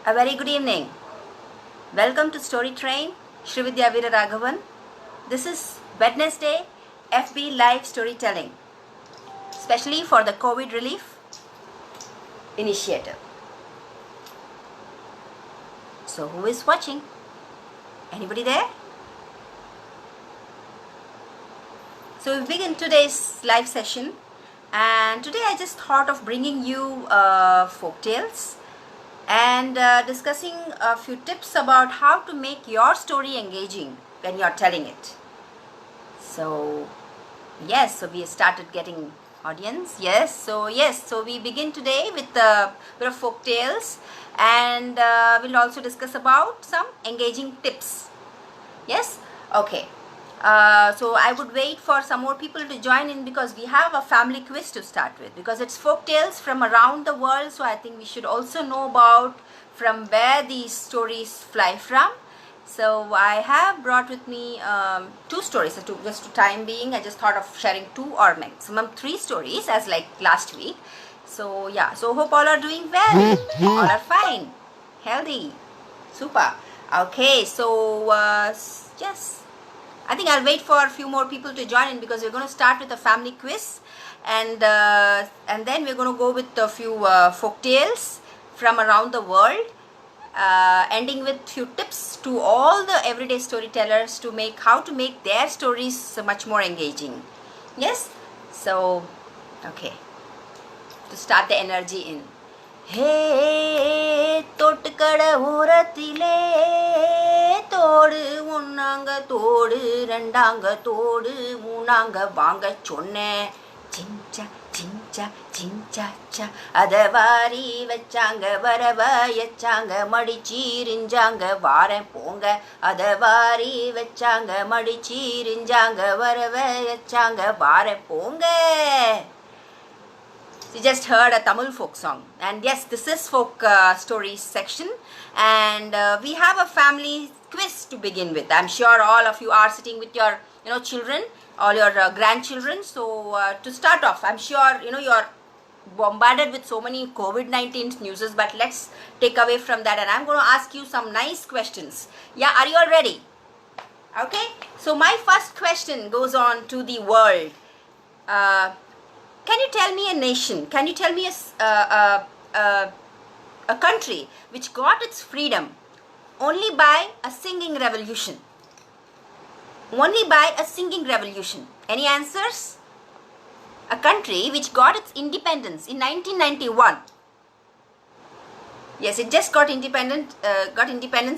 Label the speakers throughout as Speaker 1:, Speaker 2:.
Speaker 1: A very good evening. Welcome to Storytrain, Srividya Veeraraghavan. This is Wednesday FB Live Storytelling, especially for the COVID Relief Initiative. So who is watching? Anybody there? So we begin today's live session, and today I just thought of bringing you folk tales and discussing a few tips about how to make your story engaging when you're telling it. So yes, so we started getting audience. So we begin today with a bit of folk tales, and we'll also discuss about some engaging tips. Yes, okay. So I would wait for some more people to join in, because we have a family quiz to start with, because it's folk tales from around the world. So I think we should also know about from where these stories fly from. So I have brought with me two stories. So just to time being, I just thought of sharing two or maximum three stories as like last week. So yeah, so hope all are doing well. All are fine, healthy, super. Okay, so yes, I think I'll wait for a few more people to join in, because we're going to start with a family quiz, and then we're going to go with a few folk tales from around the world, ending with few tips to all the everyday storytellers to make how to make their stories much more engaging. Yes, so okay, to start the energy in. Hey, தொட்டுக்கட ஊரத்திலே தோடு ஒன்னாங்க தோடு ரெண்டாங்க தோடு மூணாங்க வாங்க சொன்னேன் சிஞ்சா சிஞ்சா சிஞ்சாச்சா அத வாரி வச்சாங்க வரவ எச்சாங்க மடிச்சீரிஞ்சாங்க வாரேன் போங்க அத வாரி வச்சாங்க மடிச்சீரிஞ்சாங்க வரவ எச்சாங்க வாரேன் போங்க. You just heard a Tamil folk song, and yes, this is folk stories section, and we have a family quiz to begin with. I'm sure all of you are sitting with your children, all your grandchildren. So to start off, I'm sure you're bombarded with so many COVID-19 news, but let's take away from that, and I'm going to ask you some nice questions. Yeah, are you all ready? Okay, so my first question goes on to the world. Can you tell me a nation? Can you tell me a country which got its freedom only by a singing revolution? Only by a singing revolution. Any answers? A country which got its independence in 1991. Yes, it just got independence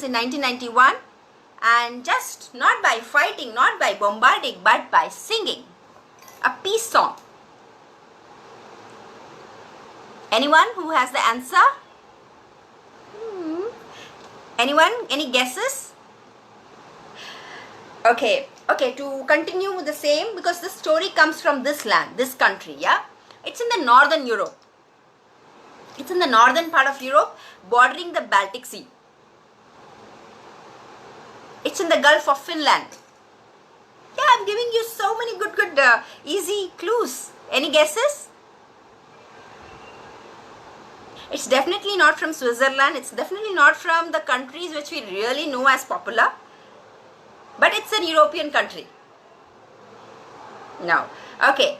Speaker 1: in 1991, and just not by fighting, not by bombarding, but by singing a peace song. Anyone who has the answer? Anyone? Any guesses? Okay, to continue with the same, because this story comes from this land, this country, yeah? It's in the northern Europe. It's in the northern part of Europe, bordering the Baltic Sea. It's in the Gulf of Finland. Yeah, I'm giving you so many good, easy clues. Any guesses? It's definitely not from Switzerland. It's definitely not from the countries which we really know as popular. But it's a European country. Now, okay.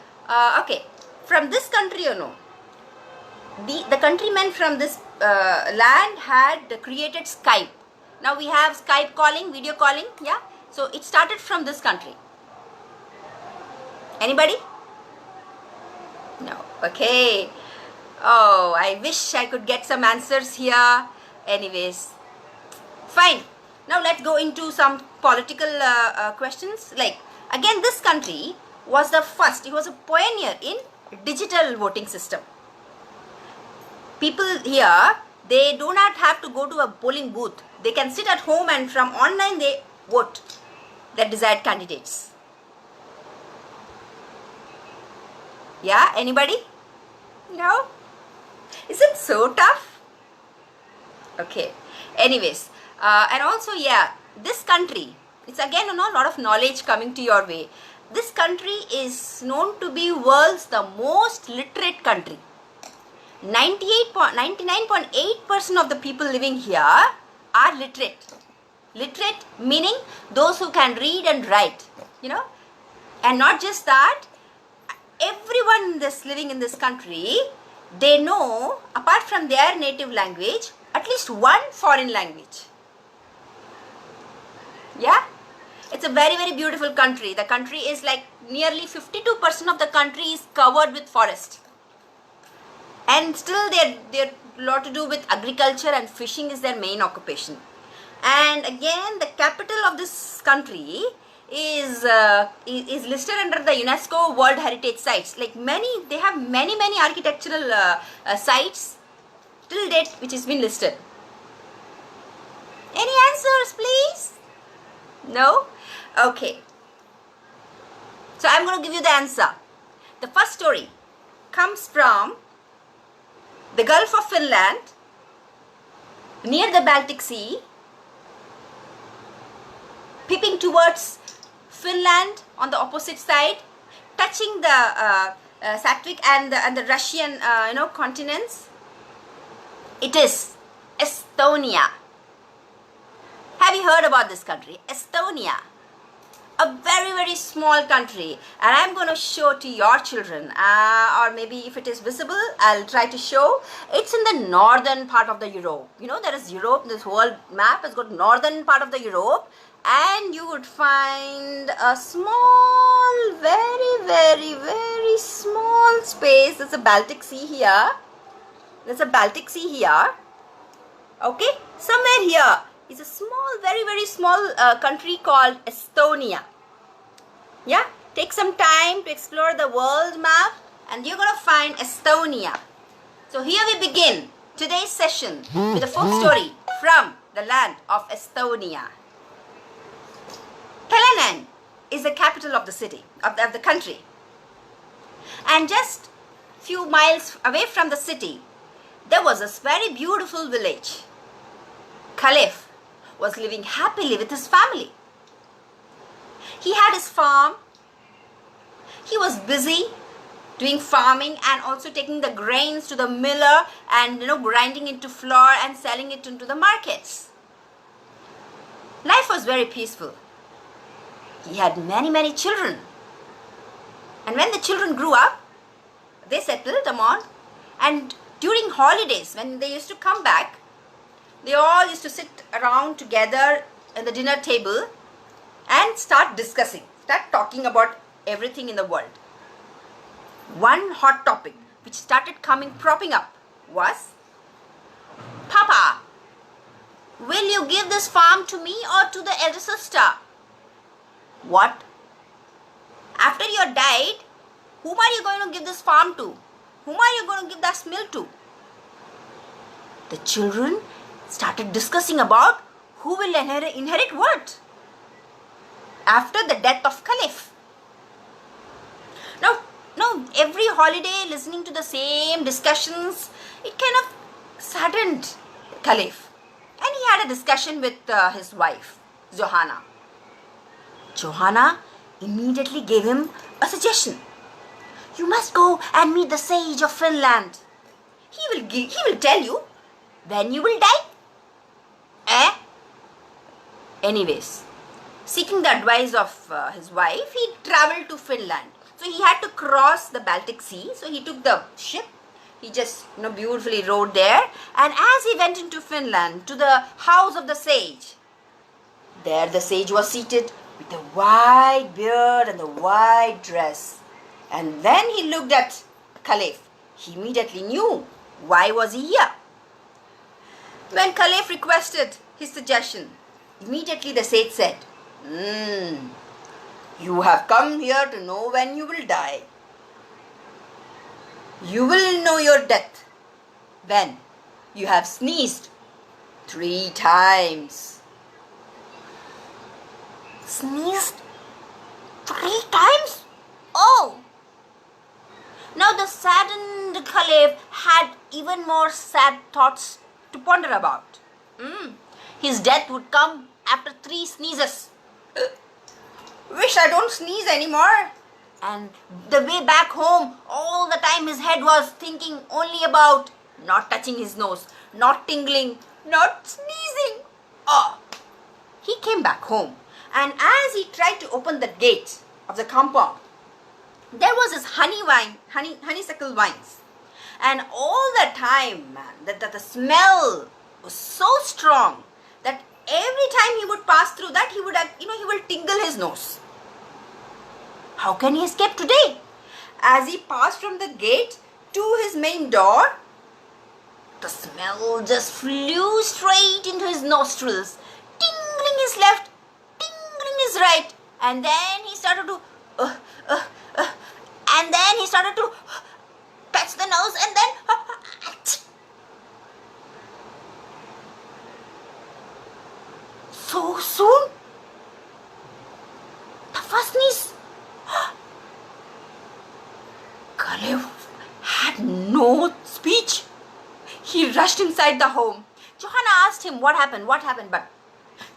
Speaker 1: From this country, the countrymen from this land had created Skype. Now we have Skype calling, video calling. Yeah. So it started from this country. Anybody? No. Okay. Oh, I wish I could get some answers here. Anyways, fine. Now let's go into some political questions. Like, again, this country was the first. It was a pioneer in digital voting system. People here, they do not have to go to a polling booth. They can sit at home, and from online they vote their desired candidates. Yeah, anybody? No? Is it so tough? Okay. Anyways, and also, yeah, this country, it's again, a lot of knowledge coming to your way. This country is known to be world's the most literate country. 99.8% of the people living here are literate. Literate meaning those who can read and write, and not just that, everyone that's living in this country, they know, apart from their native language, at least one foreign language. Yeah, it's a very, very beautiful country. The country is like nearly 52% of the country is covered with forest, and still they're a lot to do with agriculture, and fishing is their main occupation. And again, the capital of this country is listed under the UNESCO World Heritage Sites. Like they have many architectural sites till date which has been listed. Any answers, please? No? Okay. So I'm going to give you the answer. The first story comes from the Gulf of Finland, near the Baltic Sea, peeping towards Finland on the opposite side, touching the Satvik and the Russian continents. It is Estonia. Have you heard about this country? Estonia. A very, very small country, and I'm going to show to your children, or maybe if it is visible, I'll try to show. It's in the northern part of the Europe. There is Europe. This whole map has got northern part of the Europe, and you would find a small, very, very, very small space. There's a Baltic Sea here. Okay, somewhere here is a small, very, very small country called Estonia. Yeah, take some time to explore the world map, and you're going to find Estonia. So here we begin today's session with a folk story from the land of Estonia. Tallinn is the capital of the city, of the country. And just few miles away from the city, there was a very beautiful village. Caliph was living happily with his family. He had his farm. He was busy doing farming and also taking the grains to the miller and grinding into flour and selling it into the markets. Life was very peaceful. He had many children. And when the children grew up, they settled among, and during holidays when they used to come back, they all used to sit around together at the dinner table and start talking about everything in the world. One hot topic which started propping up was, Papa, will you give this farm to me or to the elder sister? What? After you died, whom are you going to give this farm to? Whom are you going to give this mill to? The children started discussing about who will inherit what after the death of Caliph. Now, every holiday listening to the same discussions, it kind of saddened Caliph. And he had a discussion with his wife, Johanna. Johanna immediately gave him a suggestion. You must go and meet the sage of Finland. He will tell you when you will die. Anyways, seeking the advice of his wife, he traveled to Finland. So he had to cross the Baltic Sea. So he took the ship. He just beautifully rode there. And as he went into Finland to the house of the sage, there the sage was seated with the white beard and the white dress. And when he looked at Caliph, he immediately knew why was he here. When Caliph requested his suggestion, immediately the sage said, you have come here to know when you will die. You will know your death when you have sneezed 3 times. Sneezed 3 times? Oh! Now the saddened Caliph had even more sad thoughts to ponder about. His death would come after 3 sneezes. Wish I don't sneeze anymore. And the way back home, all the time his head was thinking only about not touching his nose, not tingling, not sneezing. Oh, he came back home, and as he tried to open the gate of the compound, there was his honeysuckle vines. And all the time, man, the smell was so strong that every time he would pass through that, he will tingle his nose. How can he escape today? As he passed from the gate to his main door, the smell just flew straight into his nostrils, tingling his left, tingling his right, and then he started to touch the nose, and then so soon, the first sneeze. Kalev had no speech. He rushed inside the home. Johanna asked him what happened, but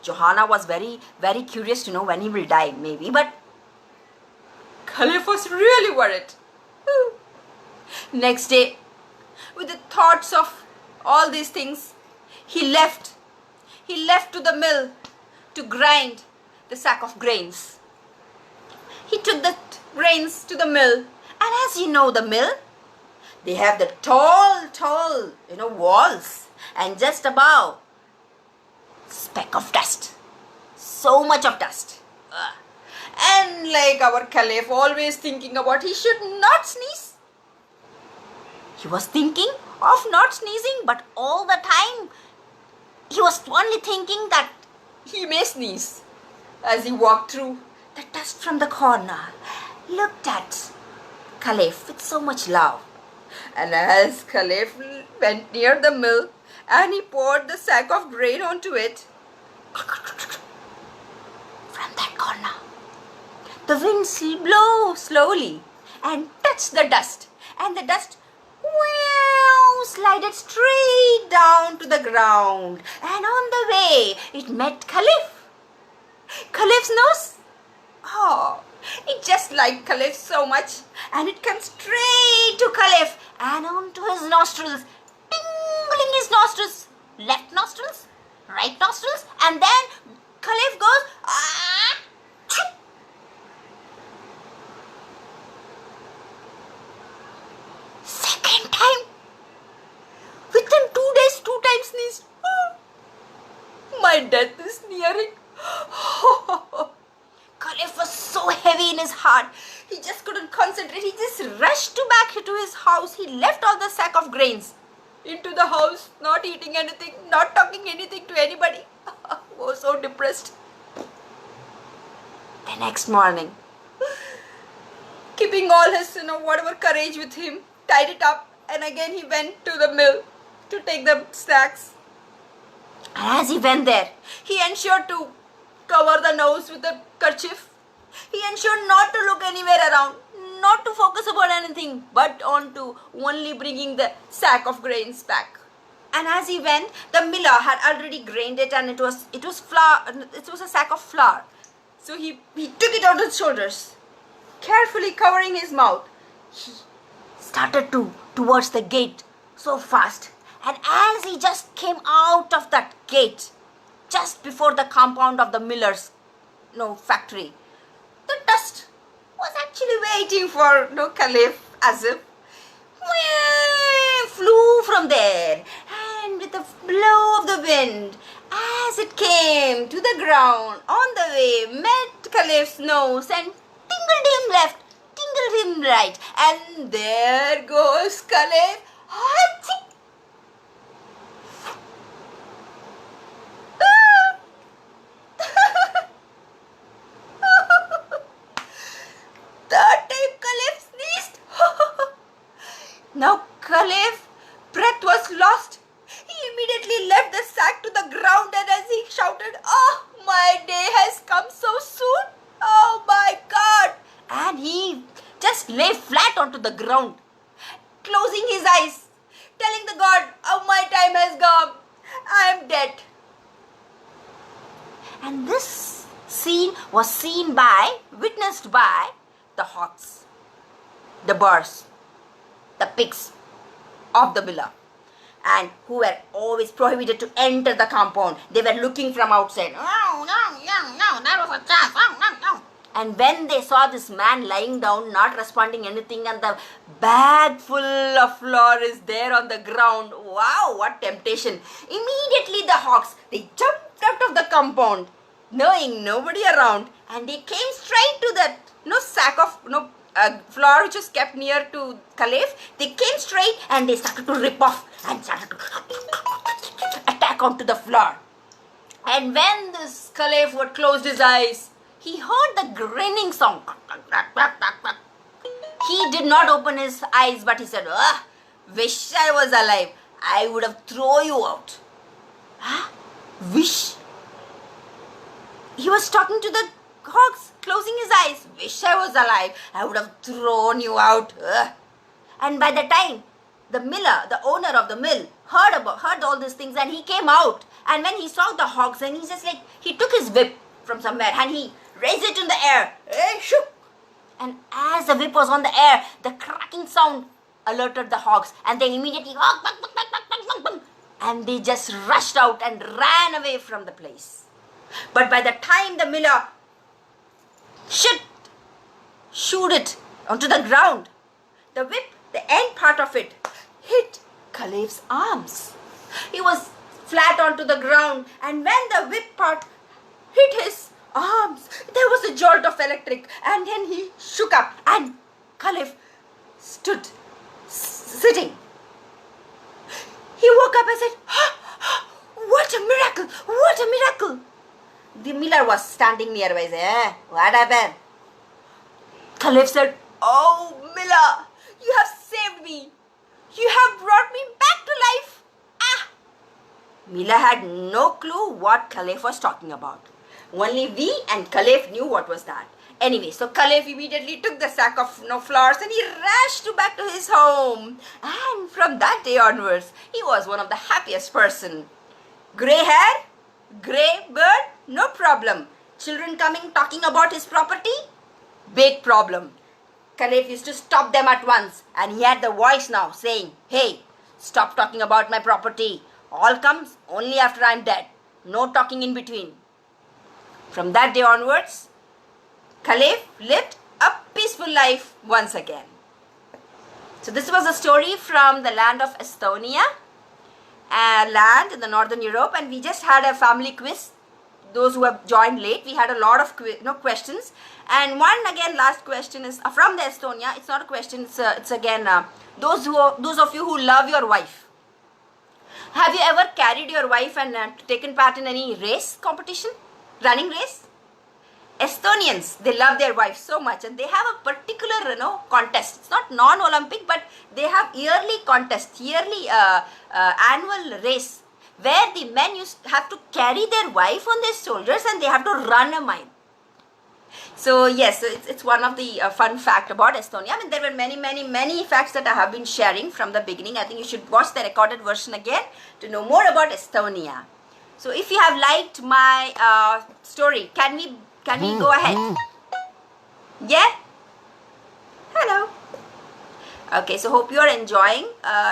Speaker 1: Johanna was very, very curious to know when he will die, maybe, but Kalev was really worried. Next day, with the thoughts of all these things, he left to the mill to grind the sack of grains. He took the grains to the mill, and as you know, the mill, they have the tall, walls, and just above, speck of dust. So much of dust. And like our Kalev, always thinking about he should not sneeze. He was thinking of not sneezing, but all the time, he was only thinking that he may sneeze. As he walked through, the dust from the corner looked at Kalev with so much love. And as Kalev went near the mill and he poured the sack of grain onto it, from that corner, the wind blew slowly and touched the dust, and the dust slided straight down to the ground, and on the way it met Kalev. Kalev's nose, it just liked Kalev so much, and it came straight to Kalev and onto his nostrils, tingling his nostrils, left nostrils, right nostrils, and then Kalev goes, second time, within 2 days, 2 times sneezed. My death is nearing. Kalev was so heavy in his heart, he just couldn't concentrate. He just rushed back to his house. He left all the sack of grains into the house, not eating anything, not talking anything to anybody. Was so depressed. The next morning, keeping all his, whatever courage with him, tied it up, and again he went to the mill to take the snacks. And as he went there, he ensured to cover the nose with a kerchief. He ensured not to look anywhere around, not to focus about anything, but on to only bringing the sack of grains back. And as he went, the miller had already grained it, and it was flour. It was a sack of flour. So he took it on his shoulders, carefully covering his mouth. He started towards the gate so fast, and as he just came out of that gate, just before the compound of the miller's factory, the dust was actually waiting for Kalev, as if flew from there, and with the blow of the wind, as it came to the ground on the way, met Kalev's nose and tingled him left, tingled him right, and there goes Kalev. Third time Kalev sneezed. Now Kalev's breath was lost. He immediately left the sack to the ground, and as he shouted, "Oh, my day has come so soon. Oh my God." And he just lay flat onto the ground, closing his eyes, telling the God, "Oh, my time has come. I am dead." And this scene was witnessed by the hawks, the birds, the pigs of the villa, and who were always prohibited to enter the compound. They were looking from outside. No, that was a chance. No. And when they saw this man lying down, not responding anything, and the bag full of flour is there on the ground, wow, what temptation. Immediately the hawks, they jumped out of the compound, knowing nobody around, and they came straight to that sack of flour which was kept near to Caliph. They came straight and they started to rip off and started to attack onto the flour. And when this Caliph would close his eyes, he heard the grinning sound. He did not open his eyes, but he said, wish I was alive. I would have thrown you out. Wish? He was talking to the hawks, closing his eyes. Wish I was alive. I would have thrown you out. And by the time the miller, the owner of the mill, heard all these things, and he came out. And when he saw the hawks, and he took his whip from somewhere and he raised it in the air. Shook. And as the whip was on the air, the cracking sound alerted the hawks, and they immediately and they just rushed out and ran away from the place. But by the time the miller shoot it onto the ground, the whip, the end part of it, hit Caliph's arms. He was flat onto the ground, and when the whip part hit his arms, there was a jolt of electric, and then he shook up, and Caliph stood sitting. He woke up and said, what a miracle, what a miracle. The miller was standing nearby. Said, what happened? Caliph said, oh miller, you have saved me. You have brought me back to life. Miller had no clue what Caliph was talking about. Only we and Caliph knew what was that. Anyway, so Caliph immediately took the sack of flours and he rushed back to his home. And from that day onwards, he was one of the happiest person. Grey hair, grey bird, no problem. Children coming talking about his property, big problem. Caliph used to stop them at once, and he had the voice now saying, hey, stop talking about my property. All comes only after I'm dead. No talking in between. From that day onwards, Caliph lived a peaceful life once again. So this was a story from the land of Estonia, a land in the northern Europe, and we just had a family quiz. Those who have joined late, we had a lot of questions, and one again last question is from the Estonia. It's not a question. It's again those of you who love your wife. Have you ever carried your wife and taken part in any race competition, running race? Estonians, they love their wife so much, and they have a particular contest. It's not non-Olympic, but they have yearly contest, yearly annual race, where the men have to carry their wife on their shoulders and they have to run a mile. So yes, it's one of the fun fact about Estonia. I mean, there were many facts that I have been sharing from the beginning. I think you should watch the recorded version again to know more about Estonia. So if you have liked my story, can we go ahead? Yeah? Hello. Okay, so hope you are enjoying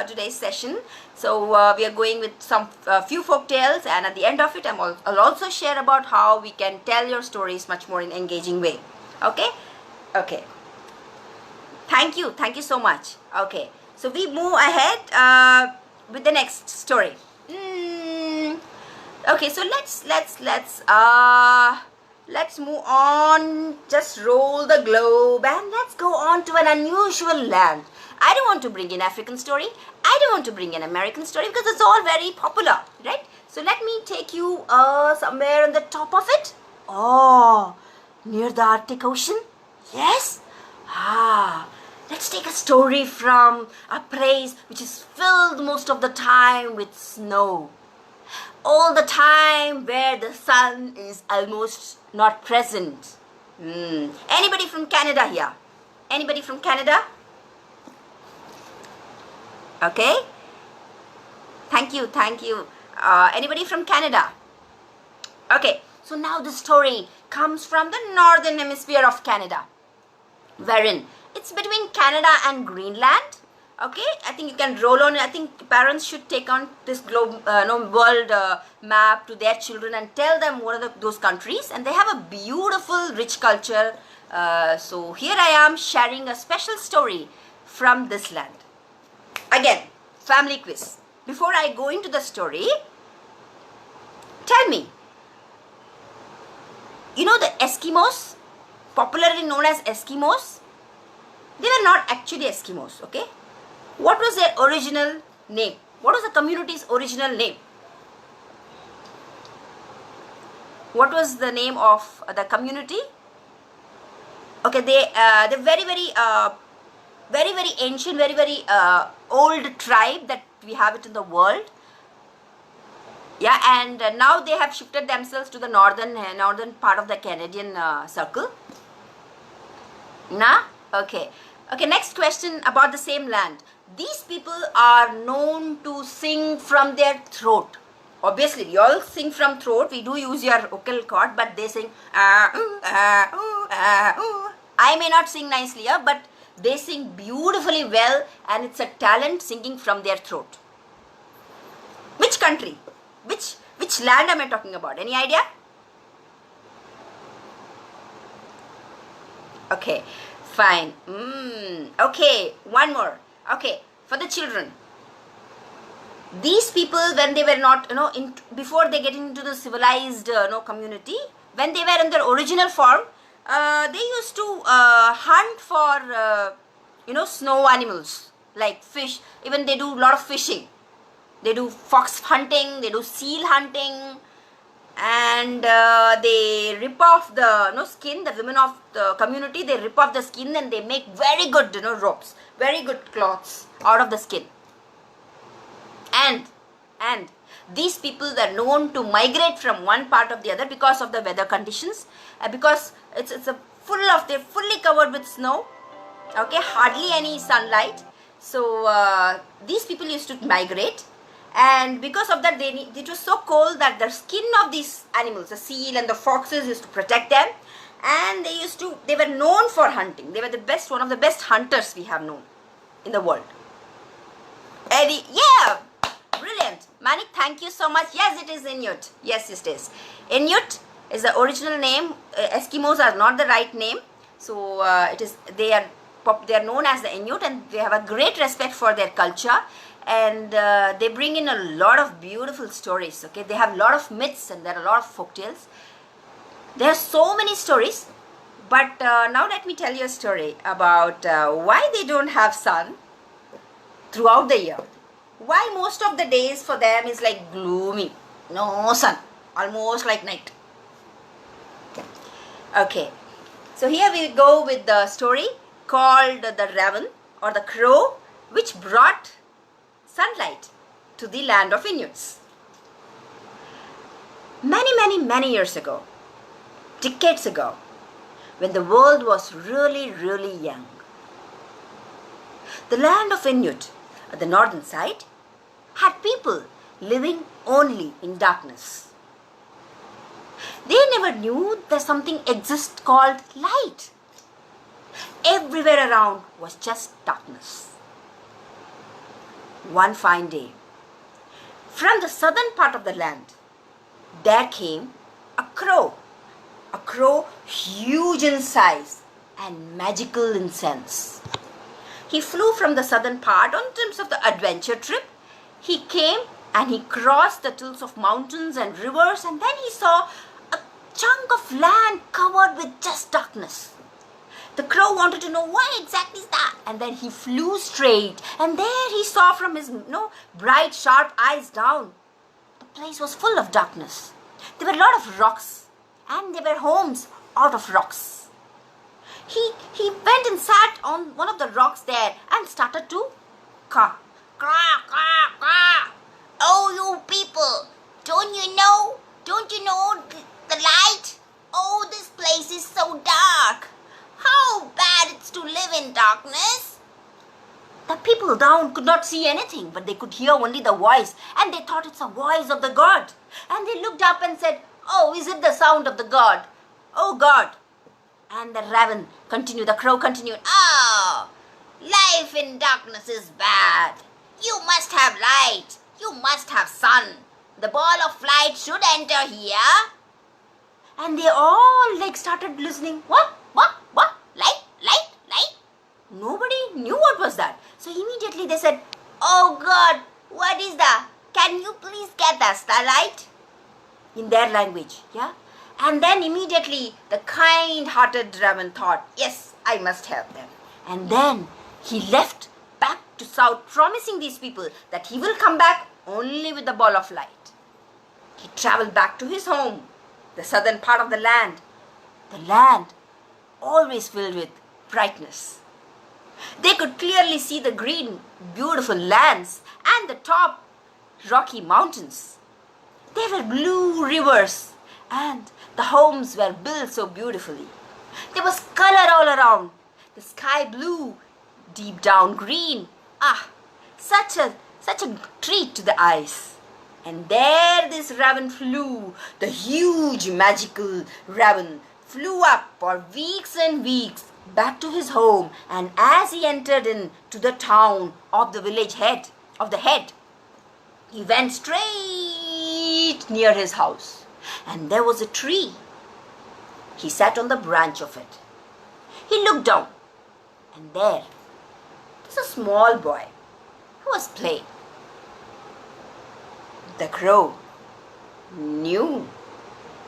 Speaker 1: today's session. So we are going with some few folk tales, and at the end of it I'll also share about how we can tell your stories much more in engaging way. Okay? Okay. Thank you so much. Okay, so we move ahead with the next story. Okay, so let's move on. Just roll the globe and let's go on to an unusual land. I don't want to bring in African story. I don't want to bring in American story because it's all very popular, right? So let me take you somewhere on the top of it. Oh, near the Arctic Ocean? Yes? Let's take a story from a place which is filled most of the time with snow. All the time where the sun is almost not present. Anybody from Canada here? Anybody from Canada? Okay. Thank you. Anybody from Canada? Okay. So now the story comes from the northern hemisphere of Canada. wherein it's between Canada and Greenland. Okay, I think you can roll on. I think parents should take on this globe, world map to their children and tell them what are those countries. And they have a beautiful, rich culture. So here I am sharing a special story from this land. Again, family quiz. Before I go into the story, tell me, you know the Eskimos, popularly known as Eskimos? They were not actually Eskimos, okay? What was their original name? What was the community's original name? What was the name of the community? Okay, they're very ancient, very old tribe that we have it in the world. Yeah, and now they have shifted themselves to the northern part of the Canadian circle. Nah? Okay. Okay, next question about the same land. These people are known to sing from their throat. Obviously, we all sing from throat. We do use your vocal cord, but they sing. I may not sing nicely, but they sing beautifully well, and it's a talent singing from their throat. Which country? Which land am I talking about? Any idea? Okay, fine. Okay, one more. Okay, for the children. These people, when they were not, before they get into the civilized, community, when they were in their original form, they used to hunt for, snow animals like fish. Even they do a lot of fishing. They do fox hunting, they do seal hunting, and they rip off the skin. The women of the community, they rip off the skin and they make very good ropes, very good cloths out of the skin. And these people are known to migrate from one part of the other because of the weather conditions, because they're fully covered with snow. Okay, hardly any sunlight. So these people used to migrate. And because of that, it was so cold that the skin of these animals, the seal and the foxes, used to protect them. And they were known for hunting. They were one of the best hunters we have known in the world. Eddie, yeah, brilliant. Manik, thank you so much. Yes, it is Inuit. Yes, it is. Inuit is the original name. Eskimos are not the right name. So they are known as the Inuit, and they have a great respect for their culture. And they bring in a lot of beautiful stories. Okay, they have a lot of myths and there are a lot of folk tales. There are so many stories, but now let me tell you a story about why they don't have sun throughout the year. Why most of the days for them is like gloomy, no sun, almost like night. Okay, so here we go with the story called the Raven or the Crow, which brought sunlight to the land of Inuits. Many years ago, decades ago, when the world was really young, the land of Inuit at the northern side had people living only in darkness. They never knew that something exists called light. Everywhere around was just darkness. One fine day, from the southern part of the land, there came a crow huge in size and magical in sense. He flew from the southern part on terms of the adventure trip. He came and he crossed the tilts of mountains and rivers, and then he saw a chunk of land covered with just darkness. The crow wanted to know what exactly is that, and then he flew straight, and there he saw from his bright sharp eyes down. The place was full of darkness. There were a lot of rocks, and there were homes out of rocks. He went and sat on one of the rocks there and started to caw. Caw, caw, caw. Oh, you people, don't you know the light? Oh, this place is so dark. How bad it's to live in darkness. The people down could not see anything, but they could hear only the voice, and they thought it's a voice of the god. And they looked up and said, oh, is it the sound of the god? Oh God, And the crow continued, "Oh, life in darkness is bad. You must have light. You must have sun. The ball of light should enter here." And they all started listening. What? Light? Nobody knew what was that. So immediately they said, "Oh God, what is that? Can you please get us the light?" In their language, yeah? And then immediately the kind-hearted Ravan thought, "Yes, I must help them." And then he left back to south, promising these people that he will come back only with the ball of light. He traveled back to his home, the southern part of the land always filled with brightness. They could clearly see the green, beautiful lands and the top rocky mountains. There were blue rivers and the homes were built so beautifully. There was color all around. The sky blue, deep down green. Such a treat to the eyes. And there this raven flew, the huge magical raven flew up for weeks and weeks back to his home, and as he entered into the town of the village head, he went straight near his house, and there was a tree. He sat on the branch of it. He looked down, and there was a small boy who was playing. The crow knew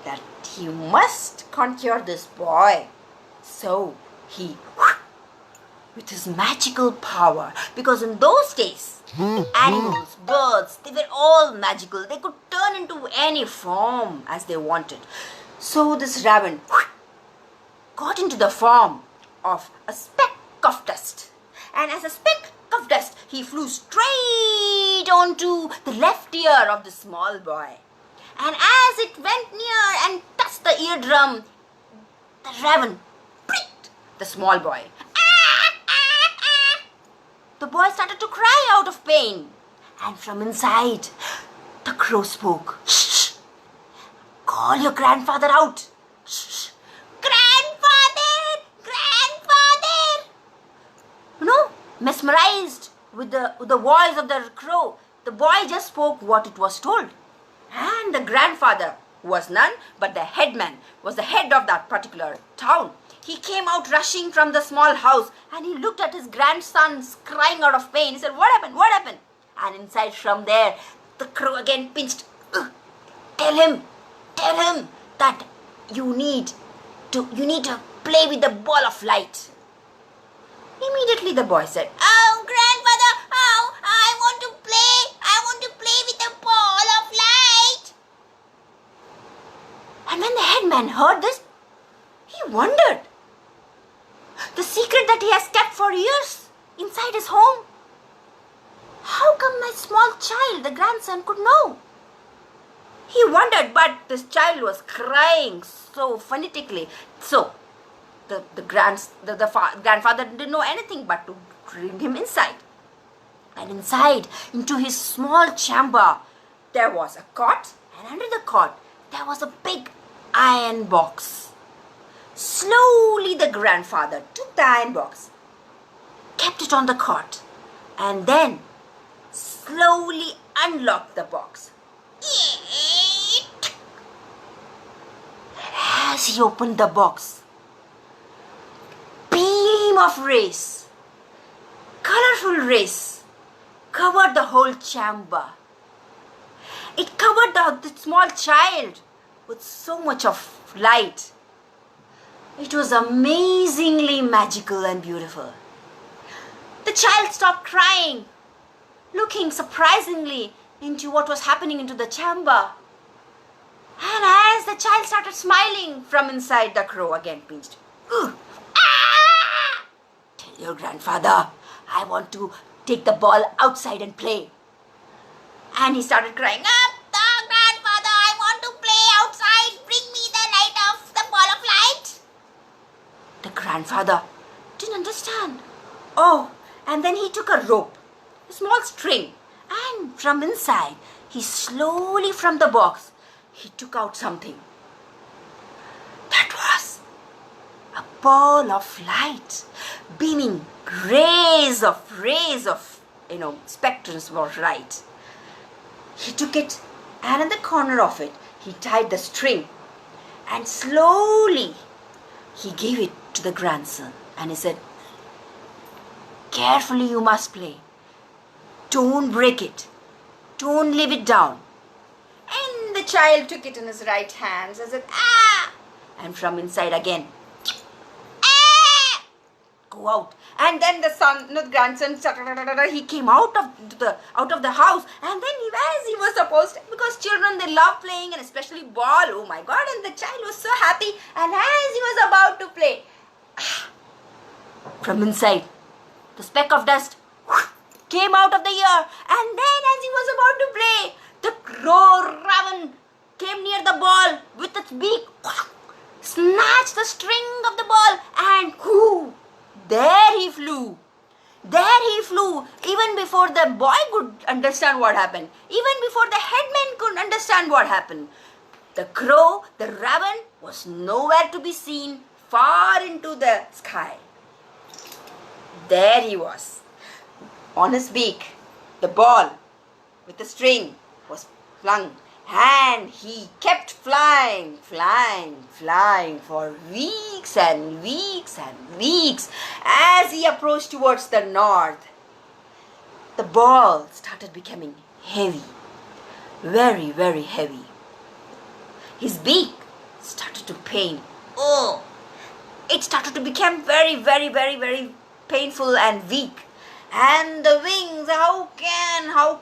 Speaker 1: that he must conquer this boy. So he, with his magical power, because in those days, animals, birds, they were all magical. They could turn into any form as they wanted. So this raven got into the form of a speck of dust. And as a speck of dust, he flew straight onto the left ear of the small boy. And as it went near and touched the eardrum, the raven pricked the small boy. The boy started to cry out of pain. And from inside, the crow spoke. "Shh! Call your grandfather out. Shh! Grandfather! Mesmerized with the voice of the crow, the boy just spoke what it was told. And the grandfather was none but the headman, was the head of that particular town. He came out rushing from the small house, and he looked at his grandson crying out of pain. He said, "What happened? And inside from there, the crow again pinched. Tell him that you need to play with the ball of light." Immediately the boy said, "Oh, grandfather, I want to play with the ball of light." And when the headman heard this, he wondered. The secret that he has kept for years inside his home. How come my small child, the grandson, could know? He wondered, but this child was crying so phonetically. So the grandfather didn't know anything but to bring him inside. And inside, into his small chamber, there was a cot, and under the cot, there was a big iron box. Slowly the grandfather took the iron box, kept it on the cot, and then slowly unlocked the box. As he opened the box, beam of rays, colorful rays, covered the whole chamber. It covered the small child with so much of light. It was amazingly magical and beautiful. The child stopped crying, looking surprisingly into what was happening into the chamber. And as the child started smiling, from inside, the crow again pinched. Tell your grandfather, I want to take the ball outside and play. And he started crying, grandfather, I want to play outside. Bring me the light of the ball of light. The grandfather didn't understand. Oh, and then he took a rope, a small string, and from inside, he slowly from the box, he took out something. That was a ball of light, beaming rays of, spectrums of light. He took it, and in the corner of it, he tied the string, and slowly he gave it to the grandson, and he said, "Carefully you must play. Don't break it. Don't leave it down." And the child took it in his right hand and said, "Ah!" And from inside again, "Ah!" Go out. And then the grandson, he came out of the house, and then as he was supposed to, because children, they love playing, and especially ball. Oh my God! And the child was so happy. And as he was about to play, from inside, the speck of dust came out of the ear, and then as he was about to play, the crow raven came near the ball with its beak, snatched the string of the ball, and there he flew. There he flew, even before the boy could understand what happened, even before the headman could understand what happened. The crow, the raven, was nowhere to be seen, far into the sky. There he was. On his beak, the ball with the string was flung, and he kept flying for weeks and weeks and weeks. As he approached towards the north, the ball started becoming heavy, very, very heavy. His beak started to pain. Oh, it started to become very, very, very, very painful and weak. And the wings, how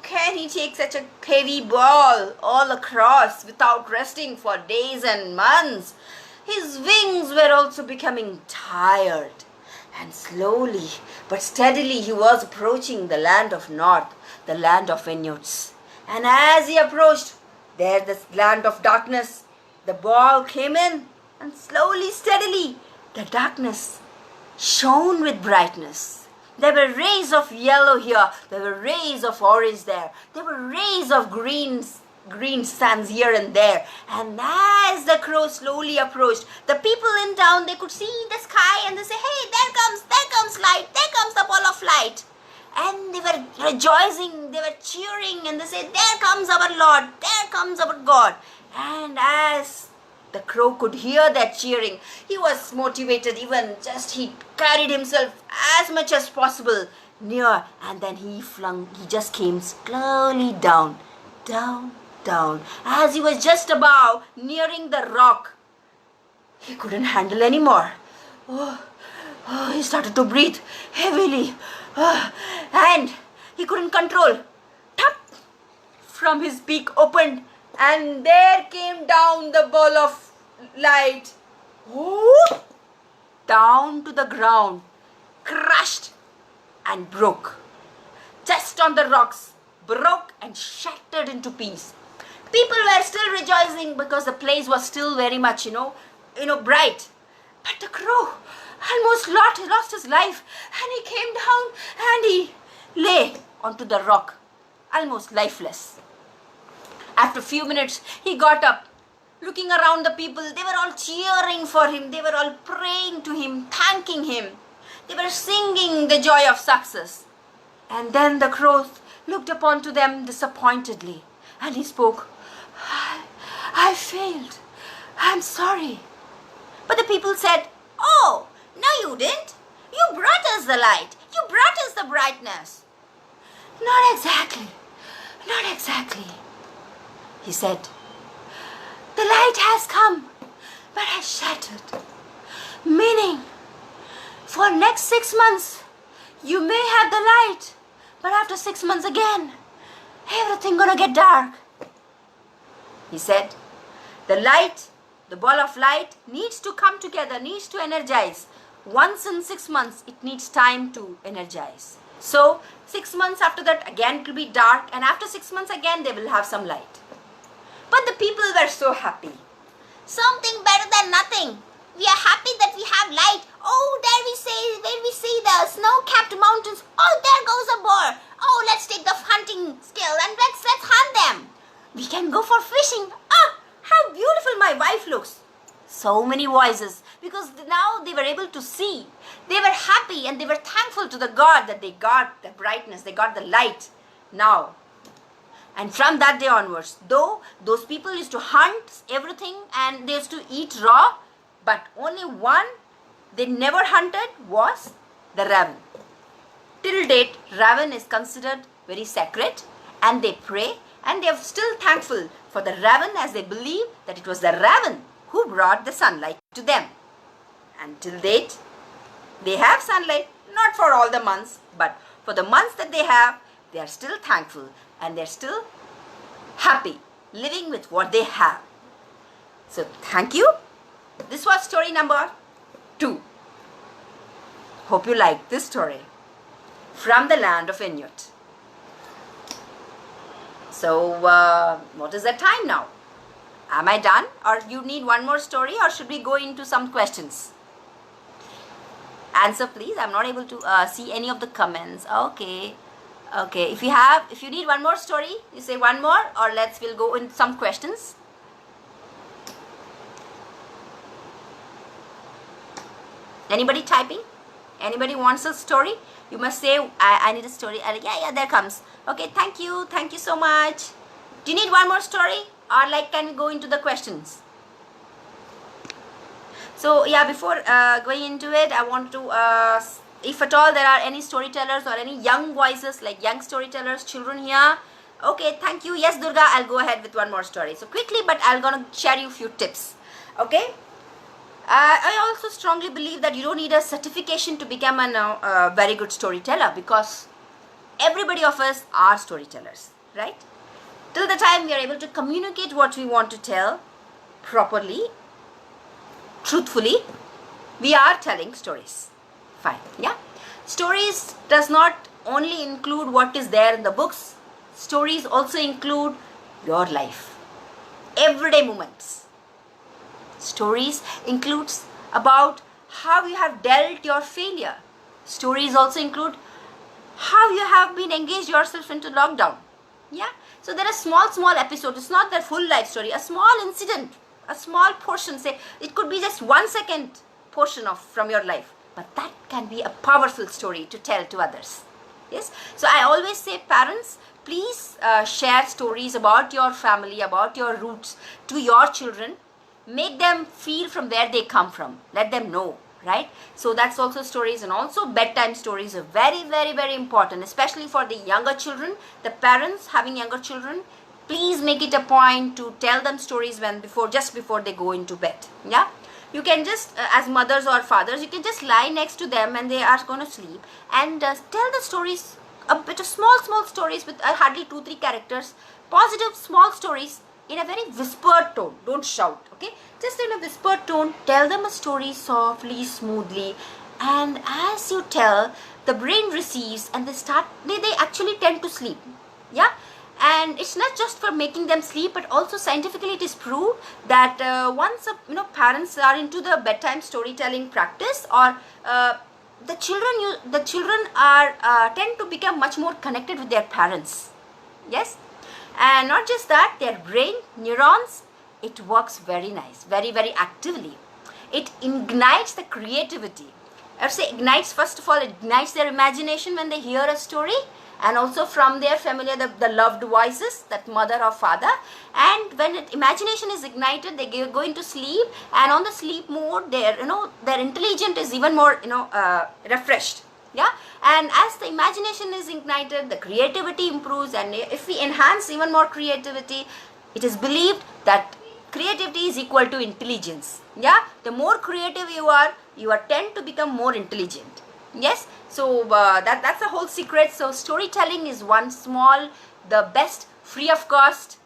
Speaker 1: can he take such a heavy ball all across without resting for days and months? His wings were also becoming tired. And slowly but steadily he was approaching the land of north, the land of vineyards. And as he approached, there the land of darkness, the ball came in, and slowly, steadily, the darkness shone with brightness. There were rays of yellow here. There were rays of orange there. There were rays of green sands here and there. And as the crow slowly approached, the people in town, they could see the sky, and they say, "Hey, there comes light. There comes the ball of light." And they were rejoicing. They were cheering, and they said, "There comes our Lord. There comes our God." And as the crow could hear that cheering, he was motivated, he carried himself as much as possible near, and then he just came slowly down. As he was just about nearing the rock, he couldn't handle anymore. He started to breathe heavily, and he couldn't control. Tap! From his beak opened, and there came down the ball of light, down to the ground, crushed and broke. Just on the rocks, broke and shattered into pieces. People were still rejoicing because the place was still very much, bright. But the crow almost lost his life, and he came down and he lay onto the rock, almost lifeless. After a few minutes, he got up, looking around the people. They were all cheering for him. They were all praying to him, thanking him. They were singing the joy of success. And then the crow looked upon to them disappointedly, and he spoke, I failed. I'm sorry." But the people said, "Oh, no you didn't. You brought us the light. You brought us the brightness." Not exactly. He said, "The light has come, but has shattered. Meaning, for next 6 months, you may have the light, but after 6 months again, everything gonna get dark." He said, the light, the ball of light needs to come together, needs to energize. Once in 6 months, it needs time to energize. So, 6 months after that, again it will be dark, and after 6 months again, they will have some light. But the people were so happy. Something better than nothing. We are happy that we have light. Oh, there we see the snow-capped mountains. Oh, there goes a boar. Oh, let's take the hunting skill and let's hunt them. We can go for fishing. Ah, how beautiful my wife looks. So many voices, because now they were able to see. They were happy and they were thankful to the God that they got the brightness, they got the light now. And from that day onwards, though those people used to hunt everything and they used to eat raw, but only one they never hunted was the raven. Till date, raven is considered very sacred, and they pray and they are still thankful for the raven, as they believe that it was the raven who brought the sunlight to them. And till date, they have sunlight, not for all the months, but for the months that they have, they are still thankful and they're still happy living with what they have. So thank you. This was story number 2. Hope you liked this story from the land of Inuit. So what is the time now? Am I done, or you need one more story, or should we go into some questions? Answer please. I'm not able to see any of the comments. Okay. If you need one more story, you say one more, or we'll go in some questions. Anybody typing? Anybody wants a story? You must say, I need a story. Yeah, there comes. Okay, thank you so much. Do you need one more story, or can we go into the questions? So yeah, before going into it, I want to, if at all there are any storytellers or any young voices, like young storytellers, children here. Okay, thank you. Yes, Durga, I'll go ahead with one more story. So quickly, but I'm gonna share you a few tips. Okay. I also strongly believe that you don't need a certification to become a very good storyteller, because everybody of us are storytellers, right? Till the time we are able to communicate what we want to tell properly, truthfully, we are telling stories. Fine, yeah? Stories does not only include what is there in the books. Stories also include your life, everyday moments. Stories includes about how you have dealt your failure. Stories also include how you have been engaged yourself into lockdown. Yeah. So there are small episodes. It's not the full life story. A small incident, a small portion. Say it could be just 1 second portion from your life, but that can be a powerful story to tell to others. Yes. So I always say, parents, please share stories about your family, about your roots to your children. Make them feel from where they come from. Let them know, right? So that's also stories, and also bedtime stories are very, very, very important, especially for the younger children. The parents having younger children, please make it a point to tell them stories just before they go into bed. Yeah, you can just as mothers or fathers, you can just lie next to them and they are going to sleep, and tell the stories, a bit of small stories with hardly 2-3 characters, positive small stories, in a very whispered tone. Don't shout, okay? Just in a whispered tone, tell them a story softly, smoothly, and as you tell, the brain receives and they actually tend to sleep. Yeah? And it's not just for making them sleep, but also scientifically it is proved that once parents are into the bedtime storytelling practice, or the children are tend to become much more connected with their parents. Yes? And not just that, their brain, neurons, it works very nice, very, very actively. It ignites the creativity. I would say ignites, first of all, it ignites their imagination when they hear a story, and also from their familiar, the loved voices, that mother or father. And when imagination is ignited, they go into sleep, and on the sleep mode, their intelligence is even more, refreshed. Yeah, and as the imagination is ignited, the creativity improves, and if we enhance even more creativity, it is believed that creativity is equal to intelligence. Yeah, the more creative you are tend to become more intelligent. Yes, so that's the whole secret. So storytelling is the best free of cost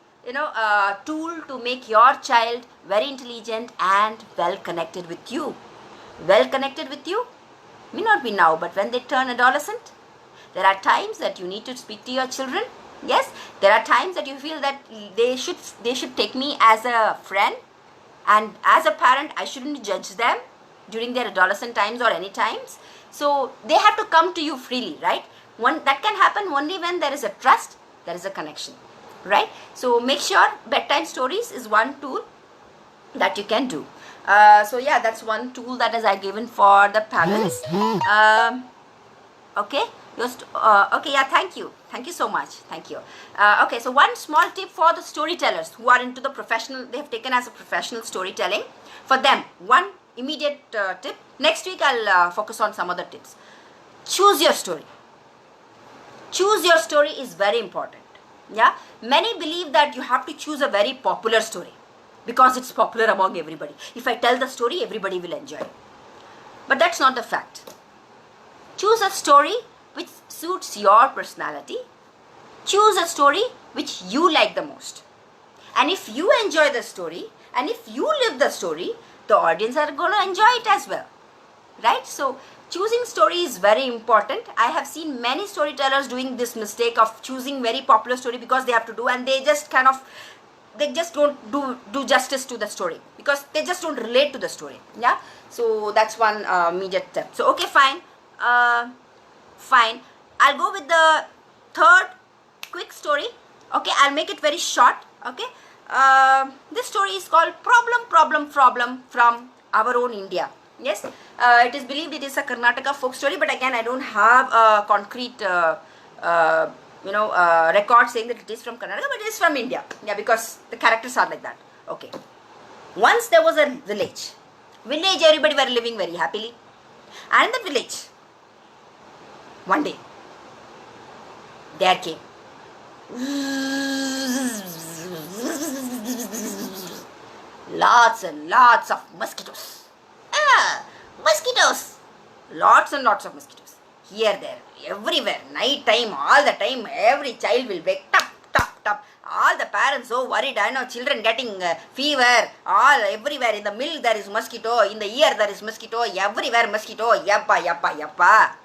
Speaker 1: tool to make your child very intelligent and well connected with you. Well connected with you may not be now, but when they turn adolescent, there are times that you need to speak to your children. Yes, there are times that you feel that they should take me as a friend, and as a parent I shouldn't judge them during their adolescent times or any times. So they have to come to you freely, right? That can happen only when there is a trust, there is a connection, right? So make sure bedtime stories is one tool that you can do. So yeah, that's one tool that is I given for the panels. Okay, okay, yeah, thank you so much, thank you. Okay, so one small tip for the storytellers who are into the professional, they have taken as a professional storytelling. For them, one immediate tip. Next week I'll focus on some other tips. Choose your story. Choose your story is very important. Yeah, many believe that you have to choose a very popular story because it's popular among everybody. If I tell the story, everybody will enjoy it. But that's not the fact. Choose a story which suits your personality. Choose a story which you like the most. And if you enjoy the story, and if you live the story, the audience are going to enjoy it as well. Right? So, choosing story is very important. I have seen many storytellers doing this mistake of choosing very popular story because they have to do, and they just kind of, they just don't do justice to the story because they just don't relate to the story. Yeah. So that's one immediate tip. So okay, fine. Fine. I'll go with the third quick story. Okay, I'll make it very short. Okay. This story is called Problem from Our Own India. Yes, it is believed it is a Karnataka folk story, but again, I don't have a concrete, record saying that it is from Karnataka, but it is from India. Yeah, because the characters are like that. Okay. Once there was a village. Everybody were living very happily. And in the village, one day, there came lots and lots of mosquitoes. Mosquitoes! Lots and lots of mosquitoes. Here, there, everywhere, night time, all the time, every child will wake up, top. All the parents so worried, I know, children getting fever, everywhere, in the milk there is mosquito, in the ear there is mosquito, everywhere mosquito, yappa.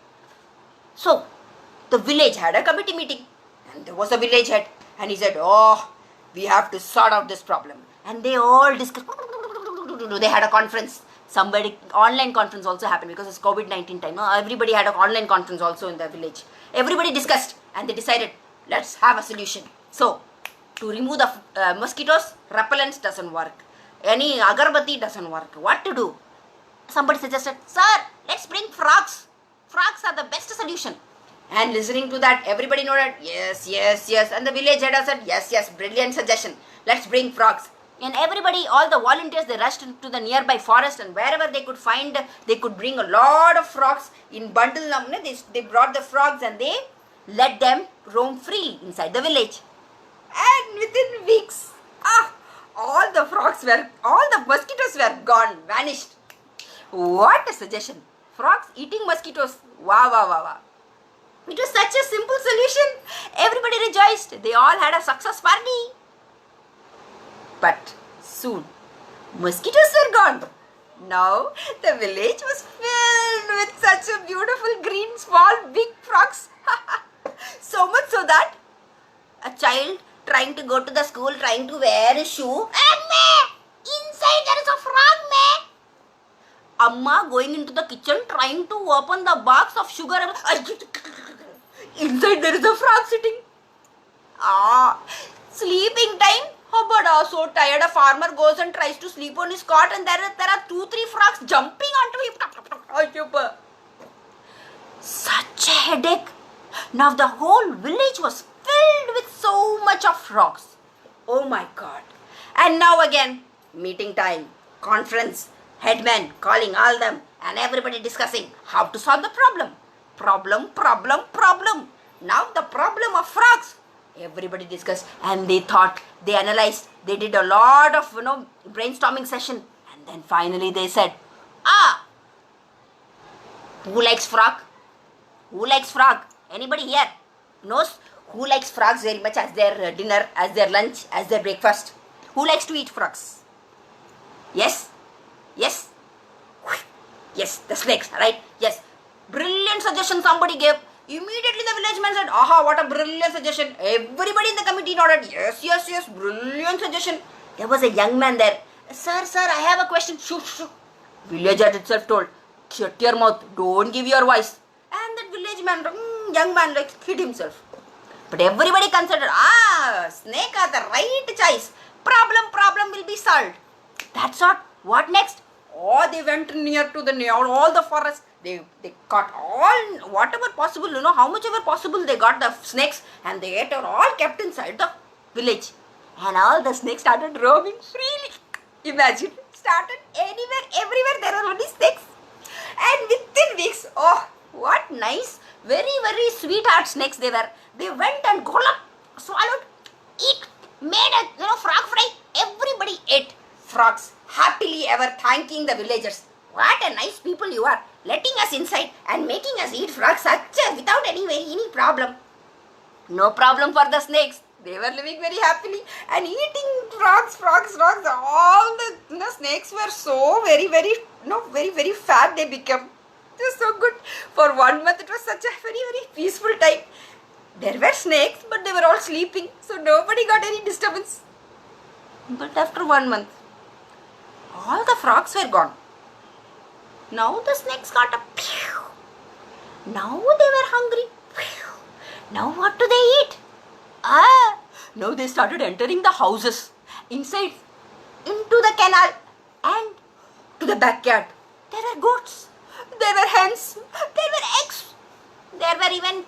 Speaker 1: So, the village had a committee meeting, and there was a village head, and he said, oh, we have to sort out this problem. And they all discussed, they had a conference. Online conference also happened because it's COVID-19 time. Everybody had an online conference also in the village. Everybody discussed and they decided, let's have a solution. So, to remove the mosquitoes, repellents doesn't work. Any agarbatti doesn't work. What to do? Somebody suggested, sir, let's bring frogs. Frogs are the best solution. And listening to that, everybody nodded, yes. And the village head said, yes, brilliant suggestion. Let's bring frogs. And everybody, all the volunteers, they rushed to the nearby forest, and wherever they could find, they could bring a lot of frogs in bundle. They brought the frogs and they let them roam free inside the village. And within weeks, all the mosquitoes were gone, vanished. What a suggestion. Frogs eating mosquitoes. Wow. It was such a simple solution. Everybody rejoiced. They all had a success party. But soon, mosquitoes were gone. Now, the village was filled with such a beautiful green, small, big frogs. So much so that a child trying to go to the school, trying to wear a shoe. Inside there is a frog, Amma going into the kitchen, trying to open the box of sugar. Inside there is a frog sitting. Sleeping time. So tired, a farmer goes and tries to sleep on his cot, and there are 2-3 frogs jumping onto him. Such a headache. Now the whole village was filled with so much of frogs. Oh my God. And now again, meeting time, conference, headmen calling all them, and everybody discussing how to solve the problem. Problem. Now the problem of frogs. Everybody discussed, and they thought, they analyzed, they did a lot of brainstorming session, and then finally they said, who likes frog? Anybody here knows who likes frogs very much as their dinner, as their lunch, as their breakfast? Who likes to eat frogs? Yes, the snakes, right? Yes. Brilliant suggestion somebody gave. Immediately the village man said, what a brilliant suggestion. Everybody in the committee nodded, yes, brilliant suggestion. There was a young man there. Sir, I have a question. Shoo. Village head itself told, shut your mouth, don't give your voice. And that village man, young man, hid himself. But everybody considered, snake are the right choice. Problem will be solved. That's what next? Oh, they went near all the forest. They caught all, whatever possible, how much ever possible they got the snakes, and they ate, are all kept inside the village. And all the snakes started roaming freely. Imagine, started anywhere, everywhere there are only snakes. And within weeks, oh, what nice, very, very sweetheart snakes they were. They went and swallowed, eat, made a frog fry. Everybody ate frogs happily ever, thanking the villagers. What a nice people you are, letting us inside and making us eat frogs without any problem. No problem for the snakes. They were living very happily and eating frogs. All the snakes were so very fat they became. It was so good. For 1 month it was such a very peaceful time. There were snakes, but they were all sleeping, so nobody got any disturbance. But after 1 month, all the frogs were gone. Now the snakes got up. Now they were hungry. Now what do they eat? Now they started entering the houses, inside, into the canal, and to the backyard. There were goats, there were hens, there were eggs, there were even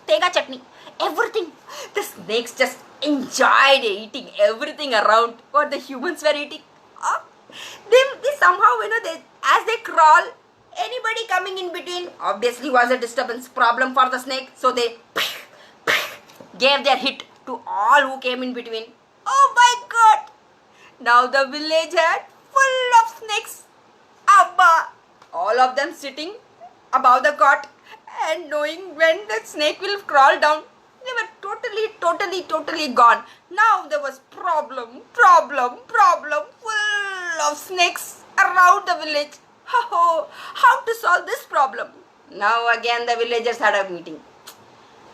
Speaker 1: tega chutney, everything. The snakes just enjoyed eating everything around what the humans were eating. They somehow, as they crawl, anybody coming in between obviously was a disturbance problem for the snake. So they gave their hit to all who came in between. Oh my God! Now the village had full of snakes. Abba! All of them sitting above the cot and knowing when the snake will crawl down. They were totally gone. Now there was problem, full of snakes around the village. How to solve this problem? Now again the villagers had a meeting.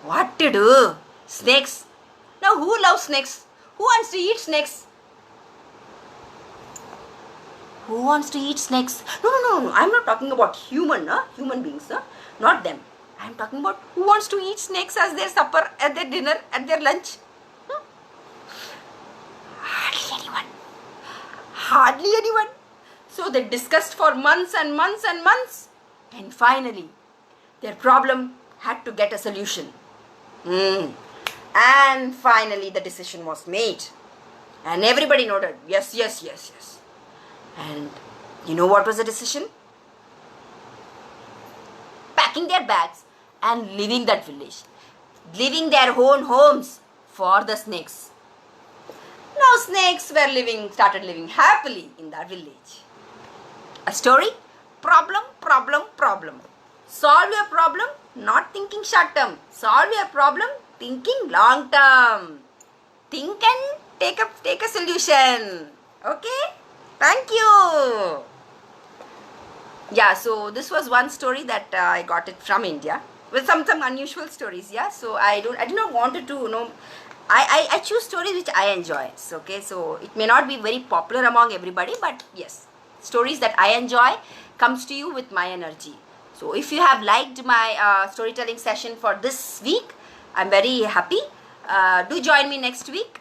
Speaker 1: What to do? Snakes. Now who loves snakes? Who wants to eat snakes? Who wants to eat snakes? No. I'm not talking about human beings, not them. I'm talking about who wants to eat snakes as their supper, at their dinner, at their lunch. Hardly anyone. So they discussed for months and months. And finally, their problem had to get a solution. And finally the decision was made. And everybody nodded, yes. And you know what was the decision? Packing their bags and leaving that village. Leaving their own homes for the snakes. Now snakes started living happily in that village. A story? Problem. Solve your problem, not thinking short term. Solve your problem, thinking long term. Think and take a solution. Okay? Thank you. Yeah, so this was one story that I got it from India with some unusual stories. Yeah, so I do not want to I choose stories which I enjoy. Okay, so it may not be very popular among everybody, but yes, stories that I enjoy comes to you with my energy. So if you have liked my storytelling session for this week, I'm very happy. Do join me next week,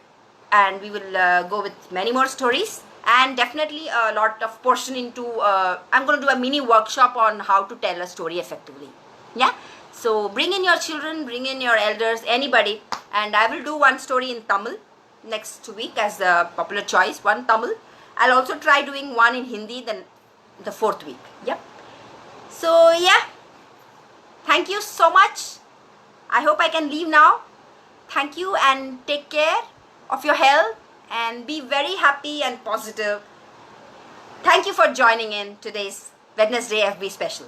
Speaker 1: and we will go with many more stories, and definitely a lot of portion into I'm going to do a mini workshop on how to tell a story effectively. Yeah, so bring in your children, bring in your elders, anybody, and I will do one story in Tamil next week as the popular choice, one Tamil. I'll also try doing one in Hindi then the 4th week. Yep. So yeah, thank you so much. I hope I can leave now. Thank you, and take care of your health and be very happy and positive. Thank you for joining in today's Wednesday FB special.